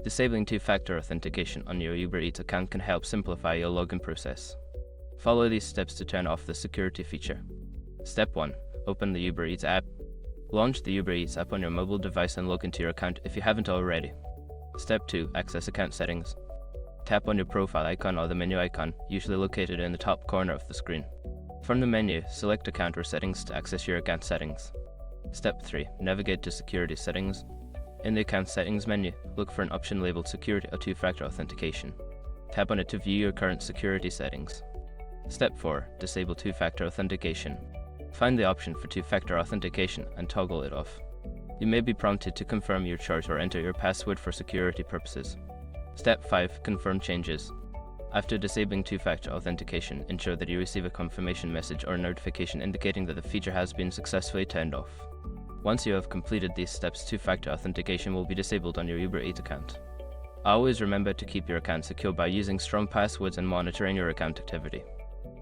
Disabling two-factor authentication on your Uber Eats account can help simplify your login process. Follow these steps to turn off the security feature. Step 1. Open the Uber Eats app. Launch the Uber Eats app on your mobile device and log into your account if you haven't already. Step 2. Access account settings. Tap on your profile icon or the menu icon, usually located in the top corner of the screen. From the menu, select Account or Settings to access your account settings. Step 3. Navigate to Security Settings. In the Account Settings menu, look for an option labeled Security or Two-Factor Authentication. Tap on it to view your current security settings. Step 4. Disable two-factor authentication. Find the option for two-factor authentication and toggle it off. You may be prompted to confirm your choice or enter your password for security purposes. Step 5. Confirm changes. After disabling two-factor authentication, ensure that you receive a confirmation message or notification indicating that the feature has been successfully turned off. Once you have completed these steps, two-factor authentication will be disabled on your Uber Eats account. Always remember to keep your account secure by using strong passwords and monitoring your account activity.